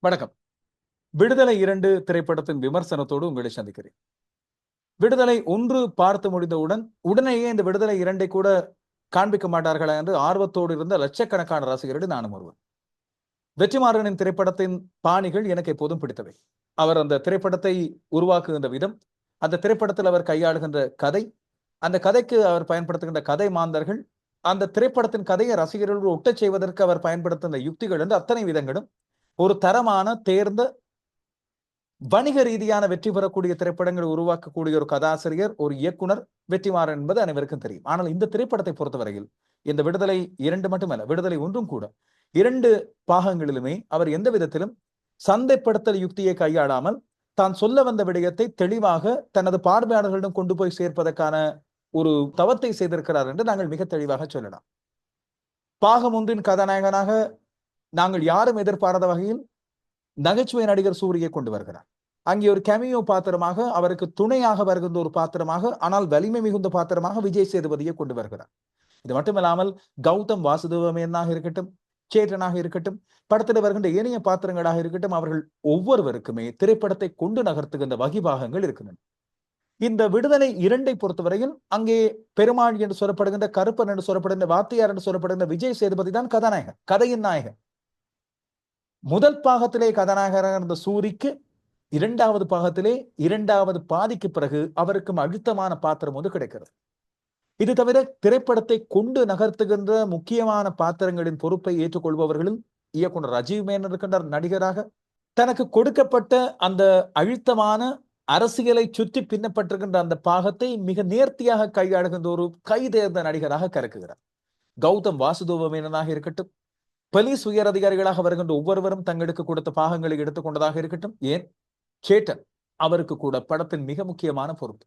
வணக்கம். விடுதலை 2 திரைப்படத்தின் விமர்சனத்தோடு உங்களை சந்திக்கிறேன். விடுதலை 1 பார்த்து முடிந்தவுடன், உடனேயே இந்த விடுதலை 2 கூட காண்பிக்க மாட்டார்களா என்று ஆர்வத்தோடு இருந்த லட்சக்கணக்கான ரசிகர்கள் நானும் ஒருவன். வெற்றிமாறனின் திரைப்படத்தின் பாணிகள் எனக்கு எப்போதும் பிடித்தவை. அவர் அந்த திரைப்படத்தை உருவாக்குகின்ற விதம், அந்த திரைப்படத்தில் அவர் கையாளுகின்ற கதை, அந்த கதைக்கு அவர் பயன்படுத்துகின்ற கதை மாந்தர்கள், அந்த திரைப்படத்தின் கதையை ரசிகர்களோடு ஒட்டச் செய்வதற்கு அவர் பயன்படுத்துகின்ற யுக்திகள் என்று அத்தனை விதங்களும் ஒரு தரமான, தேர்ந்த வணிக ரீதியான வெற்றி பெறக்கூடிய திரைப்படங்களை உருவாக்கக்கூடிய ஒரு கதாசிரியர், ஒரு இயக்குனர் வெற்றிமாறன் என்பது அனைவருக்கும் தெரியும். ஆனால் இந்த திரைப்படத்தை பொறுத்தவரையில் இந்த விடுதலை 2 மட்டுமல்ல, விடுதலை 1ம் கூட 2 பாகங்களிலுமே அவர் எந்த விதத்திலும் சந்தைப்படுத்தல் யுக்தியை கையாளாமல் தான் சொல்ல வந்த விடயத்தை தெளிவாக தனது பார்வையாளர்களிடம் கொண்டு போய் சேர்ப்பதற்கான ஒரு தவத்தை செய்திருக்கிறார் என்று நாங்கள் மிக தெளிவாக சொல்லலாம். பாகம் 1ன் கதாநாயகனாக நாங்கள் யாரும் எதிர்பாராத வகையில் நகைச்சுவை நடிகர் சூரியை கொண்டு வருகிறார். அங்கே ஒரு கேமியோ பாத்திரமாக, அவருக்கு துணையாக வருகின்ற ஒரு பாத்திரமாக, ஆனால் வலிமை மிகுந்த பாத்திரமாக விஜய் சேதுபதியை கொண்டு வருகிறார். இது மட்டுமில்லாமல் கௌதம் வாசுதேவமேனாக இருக்கட்டும், சேட்டனாக இருக்கட்டும், படத்தில் வருகின்ற ஏனைய பாத்திரங்களாக இருக்கட்டும், அவர்கள் ஒவ்வொருவருக்குமே திரைப்படத்தை கொண்டு நகர்த்துகின்ற வகிபாகங்கள் இருக்கின்றன. இந்த விடுதலை 2 பொறுத்தவரையில் அங்கே பெருமாள் என்று சொல்லப்படுகின்ற, கருப்பன் என்று சொல்லப்படுகின்ற, வாத்தியார் என்று சொல்லப்படுகின்ற விஜய் சேதுபதி தான் கதாநாயகன், கதையின் நாயகன். முதல் பாகத்திலே கதாநாயகராக இருந்த சூரிக்கு 2வது பாகத்திலே 2வது பாதிக்கு பிறகு அவருக்கும் அழுத்தமான பாத்திரம் ஒன்று கிடைக்கிறது. இது தவிர திரைப்படத்தை கொண்டு நகர்த்துகின்ற முக்கியமான பாத்திரங்களின் பொறுப்பை ஏற்றுக்கொள்பவர்களும் இயக்குனர் ராஜீவ் மேனன் இருக்கின்றார் நடிகராக. தனக்கு கொடுக்கப்பட்ட அந்த அழுத்தமான அரசியலை சுற்றி பின்னப்பட்டிருக்கின்ற அந்த பாகத்தை மிக நேர்த்தியாக கையாளுகின்ற ஒரு கைதேர்ந்த நடிகராக கறக்குகிறார். கௌதம் வாசுதேவ மேனனாக இருக்கட்டும், போலீஸ் உயர் அதிகாரிகளாக வருகின்ற ஒவ்வொருவரும் தங்களுக்கு கொடுத்த பாகங்களை எடுத்துக்கொண்டதாக இருக்கட்டும், ஏன் சேட்டன் அவருக்கு கூட படத்தின் மிக முக்கியமான பொறுப்பு.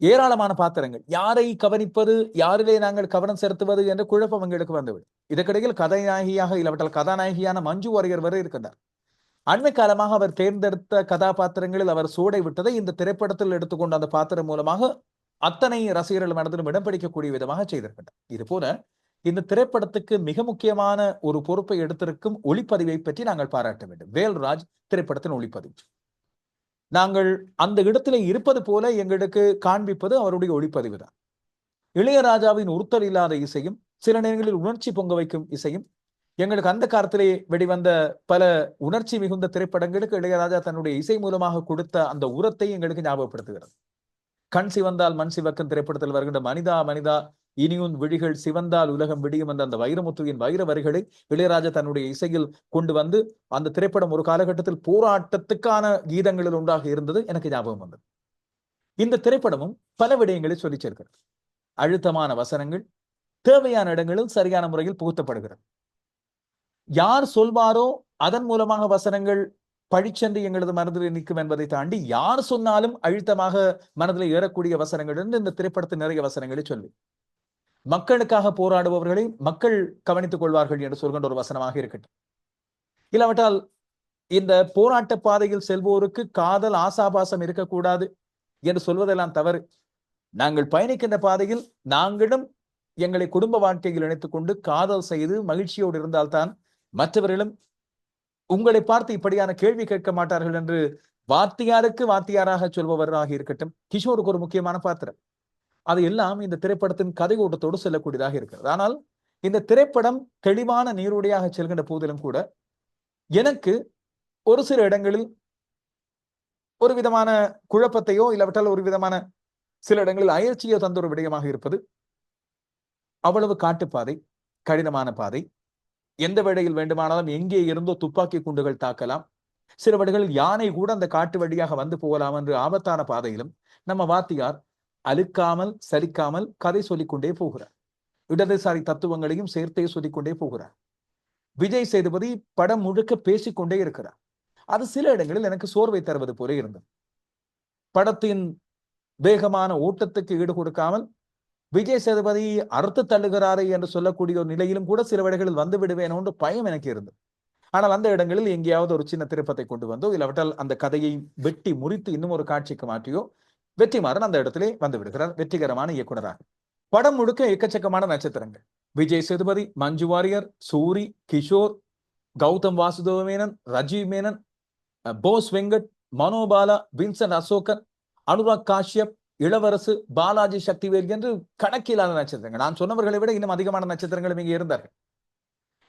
ஏராளமான பாத்திரங்கள், யாரை கவனிப்பது, யாரிலே நாங்கள் கவனம் செலுத்துவது என்ற குழப்பம் எங்களுக்கு வந்துவிடும். இதற்கிடையில் கதாநாயகியாக இல்லாவிட்டால் கதாநாயகியான மஞ்சு வாரியர் வரை இருக்கின்றார். அண்மை காலமாக அவர் தேர்ந்தெடுத்த கதாபாத்திரங்களில் அவர் சூடை விட்டதை இந்த திரைப்படத்தில் எடுத்துக்கொண்ட அந்த பாத்திரம் மூலமாக அத்தனை ரசிகர்கள் மனதிலும் இடம் பிடிக்கக்கூடிய விதமாக செய்திருக்கின்றார். இது போல இந்த திரைப்படத்துக்கு மிக முக்கியமான ஒரு பொறுப்பை எடுத்திருக்கும் ஒளிப்பதிவை பற்றி நாங்கள் பாராட்ட வேண்டும். வேல்ராஜ் திரைப்படத்தின் ஒளிப்பதிவு. நாங்கள் அந்த இடத்துல இருப்பது போல எங்களுக்கு காண்பிப்பது அவருடைய ஒளிப்பதிவு தான். இளையராஜாவின் உறுத்தல் இல்லாத இசையும், சில நேரங்களில் உணர்ச்சி பொங்க வைக்கும் இசையும், எங்களுக்கு அந்த காலத்திலே வெளிவந்த பல உணர்ச்சி மிகுந்த திரைப்படங்களுக்கு இளையராஜா தன்னுடைய இசை மூலமாக கொடுத்த அந்த உரத்தை எங்களுக்கு ஞாபகப்படுத்துகிறது. கண் சிவந்தால் மண் சிவக்கும் திரைப்படத்தில் வருகின்ற மனிதா மனிதா இனியுன் விழிகள் சிவந்தால் உலகம் விடியும் என்ற அந்த வைரமுத்துவின் வைர வரிகளை இளையராஜா தன்னுடைய இசையில் கொண்டு வந்து அந்த திரைப்படம் ஒரு காலகட்டத்தில் போராட்டத்துக்கான கீதங்களில் ஒன்றாக இருந்தது எனக்கு ஞாபகம் வந்தது. இந்த திரைப்படமும் பல விடயங்களை சொல்லி சேர்க்கிறது. அழுத்தமான வசனங்கள் தேவையான இடங்களில் சரியான முறையில் புகுத்தப்படுகிறது. யார் சொல்வாரோ அதன் மூலமாக வசனங்கள் பழிச்சென்று எங்களது மனதில் நிற்கும் என்பதை தாண்டி யார் சொன்னாலும் அழுத்தமாக மனதில் ஏறக்கூடிய வசனங்கள் என்று இந்த திரைப்படத்தில் நிறைய வசனங்களை சொல்லி மக்களுக்காக போராடுபவர்களை மக்கள் கவனித்துக் கொள்வார்கள் என்று சொல்கின்ற ஒரு வசனமாக இருக்கட்டும். இல்லாவிட்டால் இந்த போராட்ட பாதையில் செல்வோருக்கு காதல் ஆசாபாசம் இருக்கக்கூடாது என்று சொல்வதெல்லாம் தவறு. நாங்கள் பயணிக்கின்ற பாதையில் நாங்களும் எங்களை குடும்ப வாழ்க்கையில் இணைத்துக் கொண்டு காதல் செய்து மகிழ்ச்சியோடு இருந்தால்தான் மற்றவர்களும் உங்களை பார்த்து இப்படியான கேள்வி கேட்க மாட்டார்கள் என்று வாத்தியாருக்கு வாத்தியாராக சொல்பவராக இருக்கட்டும். கிஷோருக்கு ஒரு முக்கியமான பாத்திரம். அது எல்லாம் இந்த திரைப்படத்தின் கதை ஓட்டத்தோடு செல்லக்கூடியதாக இருக்கிறது. ஆனால் இந்த திரைப்படம் தெளிவான நீரோடையாக செல்கின்ற போதிலும் கூட எனக்கு ஒரு சில இடங்களில் ஒரு விதமான குழப்பத்தையோ இல்லாவிட்டால் ஒரு விதமான சில இடங்களில் அயற்சியோ தந்த ஒரு விடயமாக இருப்பது. அவ்வளவு காட்டுப்பாதை, கடினமான பாதை, எந்த வேளையில் வேண்டுமானாலும் எங்கே இருந்தோ துப்பாக்கி குண்டுகள் தாக்கலாம், சில வேளைகளில் யானை கூட அந்த காட்டு வழியாக வந்து போகலாம் என்று ஆபத்தான பாதையிலும் நம்ம வாத்தியார் அழுக்காமல் சலிக்காமல் கதை சொல்லிக்கொண்டே போகிறார். இடதுசாரி தத்துவங்களையும் சேர்த்தே சொல்லிக்கொண்டே போகிறார். விஜய் சேதுபதி படம் முழுக்க பேசிக்கொண்டே இருக்கிறார். அது சில இடங்களில் எனக்கு சோர்வை தருவது போல இருந்தது. படத்தின் வேகமான ஓட்டத்துக்கு ஈடு கொடுக்காமல் விஜய் சேதுபதி அறுத்து தள்ளுகிறாரே என்று சொல்லக்கூடிய ஒரு நிலையிலும் கூட சில வேளைகளில் வந்து விடுவேன் என்று பயம் எனக்கு இருந்தது. ஆனால் அந்த இடங்களில் எங்கேயாவது ஒரு சின்ன திருப்பத்தை கொண்டு வந்தோ இல்லாவிட்டால் அந்த கதையை வெட்டி முறித்து இன்னும் ஒரு காட்சிக்கு மாற்றியோ வெற்றிமாறன் அந்த இடத்திலே வந்து விடுகிறார் வெற்றிகரமான இயக்குனராக. படம் முழுக்க எக்கச்சக்கமான நட்சத்திரங்கள். விஜய் சேதுபதி, மஞ்சு வாரியர், சூரி, கிஷோர், கௌதம் வாசுதேவ மேனன், ரஜீவ் மேனன், போஸ் வெங்கட், மனோபாலா, வின்சென்ட் அசோகன், அனுராக் காஷ்யப், இளவரசு, பாலாஜி சக்திவேல் என்று கணக்கிலான நட்சத்திரங்கள். நான் சொன்னவர்களை விட இன்னும் அதிகமான நட்சத்திரங்களும் இங்கே இருந்தார்கள்.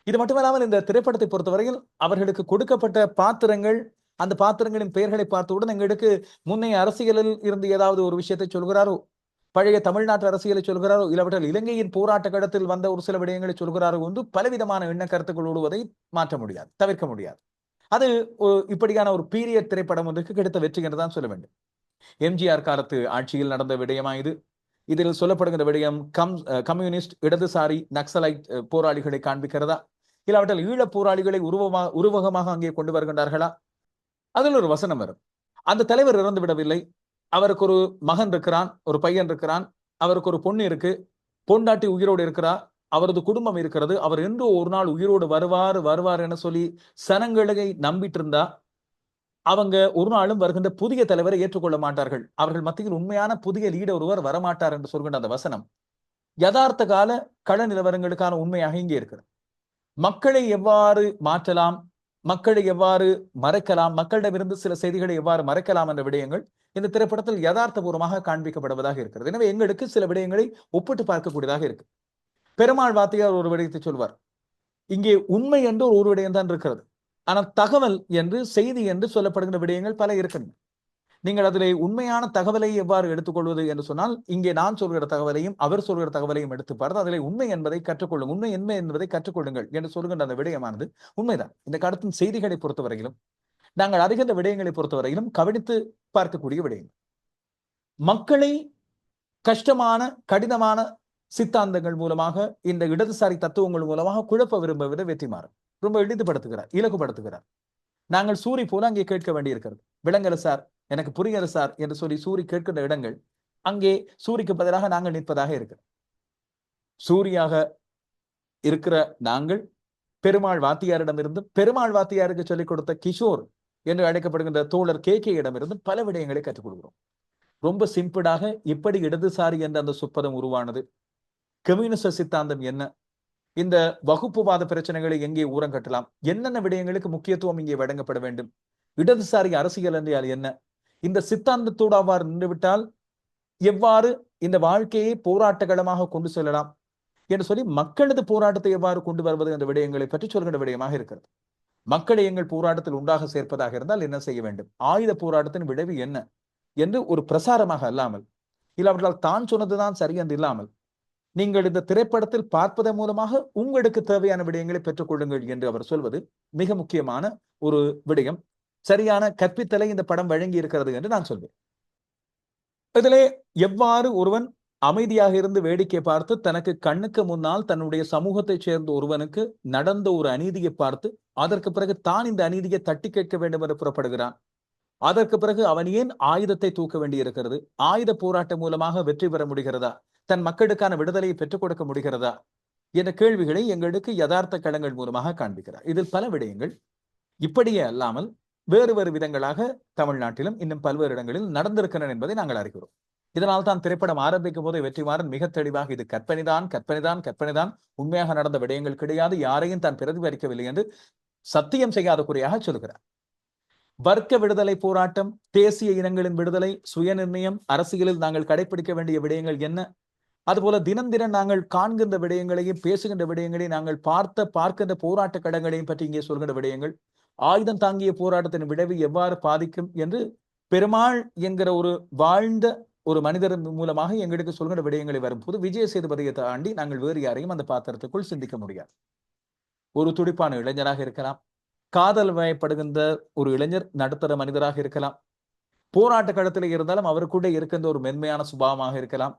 இது மட்டுமல்லாமல் இந்த திரைப்படத்தை பொறுத்தவரையில் அவர்களுக்கு கொடுக்கப்பட்ட பாத்திரங்கள், அந்த பாத்திரங்களின் பெயர்களை பார்த்தவுடன் எங்களுக்கு முன்னைய அரசியலில் இருந்து ஏதாவது ஒரு விஷயத்தை சொல்கிறாரோ, பழைய தமிழ்நாட்டு அரசியலை சொல்கிறாரோ, இல்லாவிட்டால் இலங்கையின் போராட்ட கடத்தில் வந்த ஒரு சில விடயங்களை சொல்கிறாரோ என்று பலவிதமான எண்ண கருத்துக்கள் ஓடுவதை மாற்ற முடியாது, தவிர்க்க முடியாது. அது இப்படியான ஒரு பீரியட் திரைப்படம் ஒன்றுக்கு கிடைத்த வெற்றி என்றுதான் சொல்ல வேண்டும். எம்ஜிஆர் காலத்து ஆட்சியில் நடந்த விடயமா இது. இதில் சொல்லப்படுகிற விடயம் கம்யூனிஸ்ட், இடதுசாரி, நக்சலைட் போராளிகளை காண்பிக்கிறதா, இல்லாவிட்டால் ஈழப் போராளிகளை உருவகமாக அங்கே கொண்டு வருகின்றார்களா? அதில் ஒரு வசனம் வரும். அந்த தலைவர் இறந்து விடவில்லை, அவருக்கு ஒரு மகன் இருக்கிறான், ஒரு பையன் இருக்கிறான், அவருக்கு ஒரு பொண்ணு இருக்கு, பொண்டாட்டி உயிரோடு இருக்கிறா, அவரது குடும்பம் இருக்கிறது, அவர் என்று ஒரு நாள் உயிரோடு வருவார் என சொல்லி சனங்களை நம்பிட்டு இருந்தா அவங்க ஒரு நாளும் வருகின்ற புதிய தலைவரை ஏற்றுக்கொள்ள மாட்டார்கள். அவர்கள் மத்தியில் உண்மையான புதிய லீடர் ஒருவர் வரமாட்டார் என்று சொல்கின்ற அந்த வசனம் யதார்த்த கால கள நிலவரங்களுக்கான உண்மையாக இங்கே இருக்கிறது. மக்களை எவ்வாறு மாற்றலாம், மக்களை எவ்வாறு மறைக்கலாம், மக்களிடமிருந்து சில செய்திகளை எவ்வாறு மறைக்கலாம் என்ற விடயங்கள் இந்த திரைப்படத்தில் யதார்த்தபூர்வமாக காண்பிக்கப்படுவதாக இருக்கிறது. எனவே எங்களுக்கு சில விடயங்களை ஒப்பிட்டு பார்க்கக்கூடியதாக இருக்கு. பெருமாள் வாத்தியார் ஒரு விடயத்தை சொல்வார், இங்கே உண்மை என்று ஒரு விடயம் தான் இருக்கிறது, ஆனால் தகவல் என்று, செய்தி என்று சொல்லப்படுகிற விடயங்கள் பல இருக்கின்றன. நீங்கள் அதிலே உண்மையான தகவலை எவ்வாறு எடுத்துக்கொள்வது என்று சொன்னால், இங்கே நான் சொல்கிற தகவலையும் அவர் சொல்கிற தகவலையும் எடுத்து பார்த்து அதிலே உண்மை என்பதை கற்றுக்கொள்ளுங்கள், உண்மை என்ன என்பதை கற்றுக்கொள்ளுங்கள் என்று சொல்கின்ற அந்த விடயமானது உண்மைதான். இந்த காலத்தின் செய்திகளை பொறுத்தவரையிலும், நாங்கள் அறிகின்ற விடயங்களை பொறுத்தவரையிலும் கவனித்து பார்க்கக்கூடிய விடயங்கள். மக்களை கஷ்டமான, கடினமான சித்தாந்தங்கள் மூலமாக, இந்த இடதுசாரி தத்துவங்கள் மூலமாக குழப்ப விரும்புகிற வெற்றிமாறன் ரொம்ப எளிதுபடுத்துகிறார், இலகுபடுத்துகிறார். நாங்கள் சூரி போல அங்கே கேட்க வேண்டியிருக்கிறது. விளங்கல சார், எனக்கு புரியல சார் என்று சொல்லி சூரி கேட்கின்ற இடங்கள் அங்கே சூரிக்கு பதிலாக நாங்கள் நிற்பதாக இருக்கு. சூரியாக இருக்கிற நாங்கள் பெருமாள் வாத்தியாரிடமிருந்து, பெருமாள் வாத்தியாருக்கு சொல்லிக் கொடுத்த கிஷோர் என்று அழைக்கப்படுகின்ற தோழர் கே இடமிருந்து பல விடயங்களை கற்றுக் கொடுக்கிறோம். ரொம்ப சிம்பிளாக இப்படி இடதுசாரி என்ற அந்த சொப்பதம் உருவானது, கம்யூனிஸ்ட சித்தாந்தம் என்ன, இந்த வகுப்புவாத பிரச்சனைகளை எங்கே ஊரம் கட்டலாம், என்னென்ன விடயங்களுக்கு முக்கியத்துவம் இங்கே வழங்கப்பட வேண்டும், இடதுசாரி அரசியல் என்றால் என்ன, இந்த சித்தாந்தத்தோடு அவ்வாறு நின்றுவிட்டால் எவ்வாறு இந்த வாழ்க்கையை போராட்டகளமாக கொண்டு செல்லலாம் என்று சொல்லி மக்களது போராட்டத்தை எவ்வாறு கொண்டு வருவது என்ற விடயங்களை பற்றி சொல்கின்ற விடயமாக இருக்கிறது. மக்களை எங்கள் போராட்டத்தில் உண்டாக சேர்ப்பதாக இருந்தால் என்ன செய்ய வேண்டும், ஆயுத போராட்டத்தின் விளைவு என்ன என்று ஒரு பிரசாரமாக அல்லாமல், இல்லாவிட்டால் தான் சொன்னதுதான் சரி என்று இல்லாமல், நீங்கள் இந்த திரைப்படத்தில் பார்ப்பதன் மூலமாக உங்களுக்கு தேவையான விடயங்களை பெற்றுக் கொள்ளுங்கள் என்று அவர் சொல்வது மிக முக்கியமான ஒரு விடயம். சரியான கற்பித்தலை இந்த படம் வழங்கி இருக்கிறது என்று நான் சொல்வேன். இதிலே எவ்வாறு ஒருவன் அமைதியாக இருந்து வேடிக்கை பார்த்து தனக்கு கண்ணுக்கு முன்னால் தன்னுடைய சமூகத்தைச் சேர்ந்த ஒருவனுக்கு நடந்த ஒரு அநீதியை பார்த்து அதற்கு பிறகு தான் இந்த அநீதியை தட்டி கேட்க வேண்டும் என்று புறப்படுகிறான். அதற்கு பிறகு அவன் ஏன் ஆயுதத்தை தூக்க வேண்டி இருக்கிறது, ஆயுத போராட்டம் மூலமாக வெற்றி பெற முடிகிறதா, தன் மக்களுக்கான விடுதலையை பெற்றுக் கொடுக்க முடிகிறதா என்ற கேள்விகளை எங்களுக்கு யதார்த்த களங்கள் மூலமாக காண்பிக்கிறார். இதில் பல விடயங்கள் இப்படியே அல்லாமல் வேறு வேறு விதங்களாக தமிழ்நாட்டிலும் இன்னும் பல்வேறு இடங்களில் நடந்திருக்கின்றன என்பதை நாங்கள் அறிகிறோம். இதனால் தான் திரைப்படம் ஆரம்பிக்கும் போது வெற்றிமாறன் மிக தெளிவாக இது கற்பனைதான், கற்பனைதான், கற்பனைதான், உண்மையாக நடந்த விடயங்கள் கிடையாது, யாரையும் தான் பிரதிபலிக்கவில்லை என்று சத்தியம் செய்யாத குறையாக சொல்கிறார். வர்க்க விடுதலை போராட்டம், தேசிய இனங்களின் விடுதலை, சுயநிர்ணயம், அரசியலில் நாங்கள் கடைபிடிக்க வேண்டிய விடயங்கள் என்ன, அதுபோல தினம் தினம் நாங்கள் காண்கின்ற விடயங்களையும் பேசுகின்ற விடயங்களையும் நாங்கள் பார்க்கின்ற போராட்ட கடங்களையும் பற்றி இங்கே சொல்கின்ற விடயங்கள், ஆயுதம் தாங்கிய போராட்டத்தின் விளைவு எவ்வாறு பாதிக்கும் என்று பெருமாள் என்கிற ஒரு வாழ்ந்த ஒரு மனிதர் மூலமாக எங்களுக்கு சொல்கிற விடயங்களை வரும்போது விஜய சேதுபதியை தாண்டி நாங்கள் வேறு யாரையும் அந்த பாத்திரத்துக்குள் சிந்திக்க முடியாது. ஒரு துடிப்பான இளைஞராக இருக்கலாம், காதல் வயப்படுகின்ற ஒரு இளைஞர் நடுத்தர மனிதராக இருக்கலாம், போராட்ட களத்தில் இருந்தாலும் அவருக்குள்ளே இருக்கின்ற ஒரு மென்மையான சுபாவமாக இருக்கலாம்,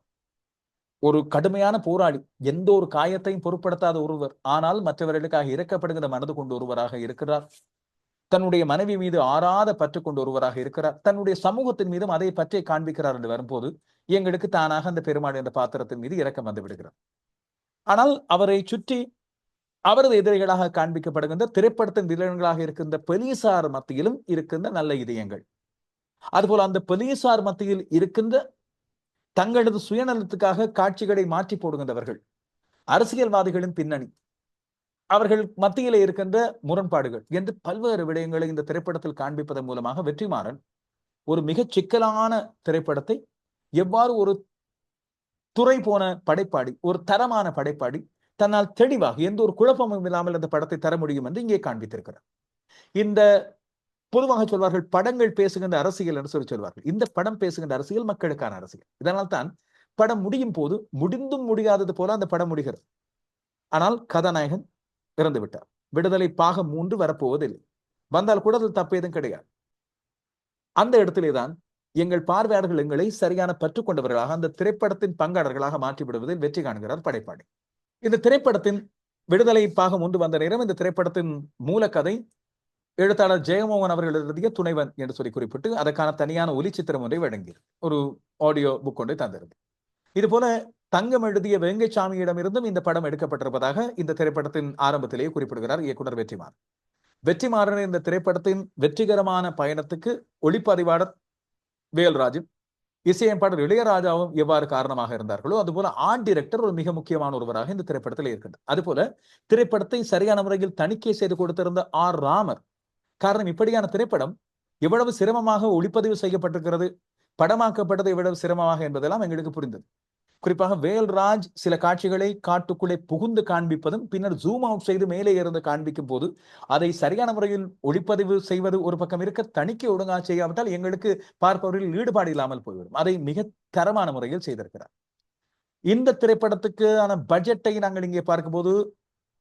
ஒரு கடுமையான போராளி, எந்த ஒரு காயத்தையும் பொருட்படுத்தாத ஒருவர், ஆனால் மற்றவர்களுக்காக இறக்கப்படுகிற மனது கொண்டு ஒருவராக இருக்கிறார், தன்னுடைய மனைவி மீது ஆறாத பற்று கொண்டு ஒருவராக இருக்கிறார், தன்னுடைய சமூகத்தின் மீதும் அதை பற்றி காண்பிக்கிறார் என்று வரும்போது எங்களுக்கு தானாக அந்த பெருமாள் என்ற பாத்திரத்தின் மீது இரக்கம் வந்து விடுகிறார். ஆனால் அவரை சுற்றி அவரது எதிரிகளாக காண்பிக்கப்படுகின்ற திரைப்படத்தின் வில்லன்களாக இருக்கின்ற போலீசார் மத்தியிலும் இருக்கின்ற நல்ல இதயங்கள், அதுபோல அந்த போலீசார் மத்தியில் இருக்கின்ற தங்களது சுயநலத்துக்காக காட்சிகளை மாற்றி போடுகின்றவர்கள், அரசியல்வாதிகளின் பின்னணி, அவர்கள் மத்தியிலே இருக்கின்ற முரண்பாடுகள் என்று பல்வேறு விடயங்களை இந்த திரைப்படத்தில் காண்பிப்பதன் மூலமாக வெற்றிமாறன் ஒரு மிகச் சிக்கலான திரைப்படத்தை எவ்வாறு ஒரு துறை போன படைப்பாடி, ஒரு தரமான படைப்பாடி தன்னால் தெளிவாக எந்த ஒரு குழப்பமும் இல்லாமல் அந்த படத்தை தர முடியும் என்று இங்கே காண்பித்திருக்கிறார். இந்த பொதுவாக சொல்வார்கள் படங்கள் பேசுகின்ற அரசியல் என்று சொல்லி சொல்வார்கள். இந்த படம் பேசுகின்ற அரசியல் மக்களுக்கான அரசியல். இதனால் தான் படம் முடியும் போது முடிந்தும் முடியாதது போல அந்த படம் முடிகிறது. ஆனால் கதாநாயகன் இறந்து விட்டார். விடுதலை பாகம் 3 வரப்போவதில்லை. வந்தால் கூட அதில் தப்பு எதுவும் கிடையாது. அந்த இடத்திலேதான் எங்கள் பார்வையாளர்கள் எங்களை சரியான பற்றுக் கொண்டவர்களாக அந்த திரைப்படத்தின் பங்காளர்களாக மாற்றி விடுவதில் வெற்றி காண்கிறார் படைப்பாளி. இந்த திரைப்படத்தின் விடுதலை பாகம் 1 வந்த நேரம் இந்த திரைப்படத்தின் மூலக்கதை எழுத்தாளர் ஜெயமோகன் அவர்கள் எழுதிய துணைவன் என்று சொல்லி குறிப்பிட்டு அதற்கான தனியான ஒலிச்சித்திரம் ஒன்றை வழங்கி ஒரு ஆடியோ புக் ஒன்றை தந்திருந்தது. இது போல தங்கம் எழுதிய வெங்கைச்சாமியிடமிருந்தும் இந்த படம் எடுக்கப்பட்டிருப்பதாக இந்த திரைப்படத்தின் ஆரம்பத்திலேயே குறிப்பிடுகிறார் இயக்குனர் வெற்றிமாறன். வெற்றிமாறன் இந்த திரைப்படத்தின் வெற்றிகரமான பயணத்துக்கு ஒளிப்பதிவாளர் வேல்ராஜும் இசையமைப்பாளர் இளையராஜாவும் எவ்வாறு காரணமாக இருந்தார்களோ அதுபோல ஆர்ட் டைரக்டர் ஒரு மிக முக்கியமான ஒருவராக இந்த திரைப்படத்தில் இருக்கின்றார். அதுபோல திரைப்படத்தை சரியான முறையில் தணிக்கை செய்து கொடுத்திருந்த ஆர் ராமர். காரணம் இப்படியான திரைப்படம் எவ்வளவு சிரமமாக ஒளிப்பதிவு செய்யப்பட்டிருக்கிறது, படமாக்கப்பட்டது எவ்வளவு சிரமமாக என்பதெல்லாம் எங்களுக்கு புரிந்தது. குறிப்பாக வேல்ராஜ் சில காட்சிகளை காட்டுக்குள்ளே புகுந்து காண்பிப்பதும் பின்னர் ஜூம் அவுட் செய்து மேலே இருந்து காண்பிக்கும் போது அதை சரியான முறையில் ஒளிப்பதிவு செய்வது ஒரு பக்கம் இருக்க, தணிக்கை ஒழுங்காக செய்யாவிட்டால் எங்களுக்கு பார்ப்பவர்கள் ஈடுபாடு இல்லாமல் போய்விடும். அதை மிக தரமான முறையில் செய்திருக்கிறார். இந்த திரைப்படத்துக்கான பட்ஜெட்டை நாங்கள் இங்கே பார்க்கும்போது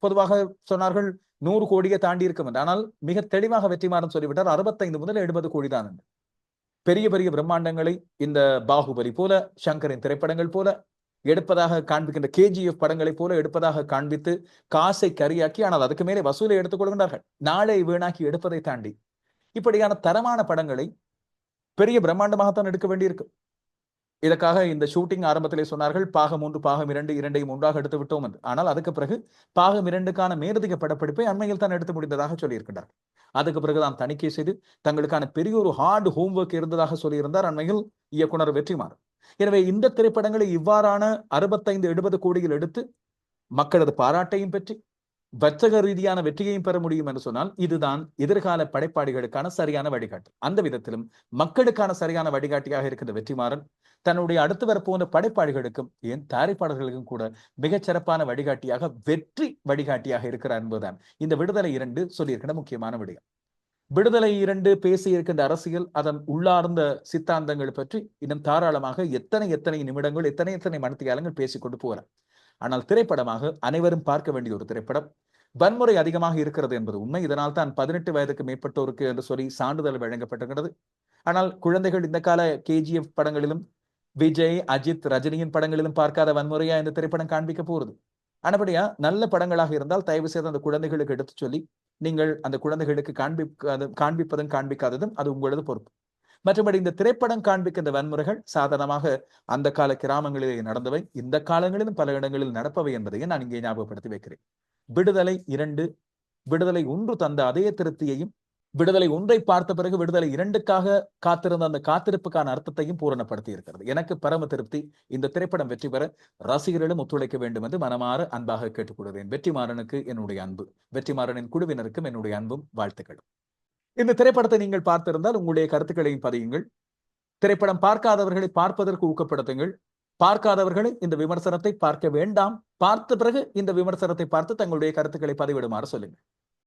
பொதுவாக சொன்னார்கள் 100 கோடியை தாண்டி இருக்கும் என்று. ஆனால் மிக தெளிவாக வெற்றிமாறன் சொல்லிவிட்டார் 65 முதல் 70 கோடி தான் என்று. பெரிய பெரிய பிரம்மாண்டங்களை இந்த பாகுபலி போல, சங்கரின் திரைப்படங்கள் போல எடுப்பதாக காண்பிக்கின்ற KGF படங்களை போல எடுப்பதாக காண்பித்து காசை கரியாக்கி, ஆனால் அதுக்கு மேலே வசூலை எடுத்துக் கொள்கின்றார்கள். நாளை வீணாக்கி எடுப்பதை தாண்டி இப்படியான தரமான படங்களை பெரிய பிரம்மாண்டமாகத்தான் எடுக்க வேண்டியிருக்கு. இதற்காக இந்த ஷூட்டிங் ஆரம்பத்திலே சொன்னார்கள் பாகம் 1 பாகம் 2 இரண்டையும் ஒன்றாக எடுத்து விட்டோம் என்று. ஆனால் அதுக்கு பிறகு பாகம் 2க்கான மேலதிக படப்பிடிப்பை அண்மையில் தான் எடுத்து முடிந்ததாக சொல்லியிருக்கிறார்கள். அதுக்கு பிறகுதான் தணிக்கை செய்து தங்களுக்கான பெரிய ஒரு ஹார்ட் ஹோம்வொர்க் இருந்ததாக சொல்லியிருந்தார் அண்மையில் இயக்குனர் வெற்றிமாறன். எனவே இந்த திரைப்படங்களை இவ்வாறான 65-70 கோடியில் எடுத்து மக்களது பாராட்டையும் பெற்று வர்த்தக ரீதியான வெற்றியையும் பெற முடியும் என்று சொன்னால் இதுதான் எதிர்கால படைப்பாளிகளுக்கான சரியான வழிகாட்டு. அந்த விதத்திலும் மக்களுக்கான சரியான வழிகாட்டியாக இருக்கின்ற வெற்றிமாறன் தன்னுடைய அடுத்து வரப்போன படைப்பாளிகளுக்கும் ஏன் தயாரிப்பாளர்களுக்கும் கூட மிகச் சிறப்பான வழிகாட்டியாக, வெற்றி வழிகாட்டியாக இருக்கிறார் என்பதுதான் இந்த விடுதலை 2 சொல்லியிருக்கின்ற முக்கியமான விடயம். விடுதலை 2 பேசி இருக்கின்ற அரசியல், அதன் உள்ளார்ந்த சித்தாந்தங்கள் பற்றி இன்னும் தாராளமாக எத்தனை நிமிடங்கள், எத்தனை மணித்தியாலங்கள் பேசிக்கொண்டு போகிறார். ஆனால் திரைப்படமாக அனைவரும் பார்க்க வேண்டிய ஒரு திரைப்படம். வன்முறை அதிகமாக இருக்கிறது என்பது உண்மை. இதனால் தான் 18 வயதுக்கு மேற்பட்டோருக்கு என்று சொல்லி சான்றிதழ் வழங்கப்பட்டிருக்கிறது. ஆனால் குழந்தைகள் இந்த கால KGF படங்களிலும் விஜய், அஜித், ரஜினியின் படங்களிலும் பார்க்காத வன்முறையா இந்த திரைப்படம் காண்பிக்க போறது. ஆனபடியா நல்ல படங்களாக இருந்தால் தயவு செய்து அந்த குழந்தைகளுக்கு எடுத்து சொல்லி நீங்கள் அந்த குழந்தைகளுக்கு காண்பிப்பதும் காண்பிக்காததும் அது உங்களது பொறுப்பு. மற்றபடி இந்த திரைப்படம் காண்பிக்கின்ற வன்முறைகள் சாதாரணமாக அந்த கால கிராமங்களிலே நடந்தவை, இந்த காலங்களிலும் பல இடங்களில் நடப்பவை என்பதையும் நான் இங்கே ஞாபகப்படுத்தி வைக்கிறேன். விடுதலை 2 விடுதலை 1 தந்த அதே திருப்தியையும், விடுதலை 1 பார்த்த பிறகு விடுதலை 2க்காக காத்திருந்த அந்த காத்திருப்புக்கான அர்த்தத்தையும் பூரணப்படுத்தி இருக்கிறது. எனக்கு பரம திருப்தி. இந்த திரைப்படம் வெற்றி பெற ரசிகர்களும் ஒத்துழைக்க வேண்டும் என்று மனமாற அன்பாக கேட்டுக்கொள்கிறேன். வெற்றிமாறனுக்கு என்னுடைய அன்பு, வெற்றிமாறனின் குழுவினருக்கும் என்னுடைய அன்பும் வாழ்த்துக்களும். இந்த திரைப்படத்தை நீங்கள் பார்த்திருந்தால் உங்களுடைய கருத்துக்களையும் பதியுங்கள். திரைப்படம் பார்க்காதவர்களை பார்ப்பதற்கு ஊக்கப்படுத்துங்கள். பார்க்காதவர்களை இந்த விமர்சனத்தை பார்க்க வேண்டாம். பார்த்த பிறகு இந்த விமர்சனத்தை பார்த்து தங்களுடைய கருத்துக்களை பதிவிடுமாறு சொல்லுங்கள்.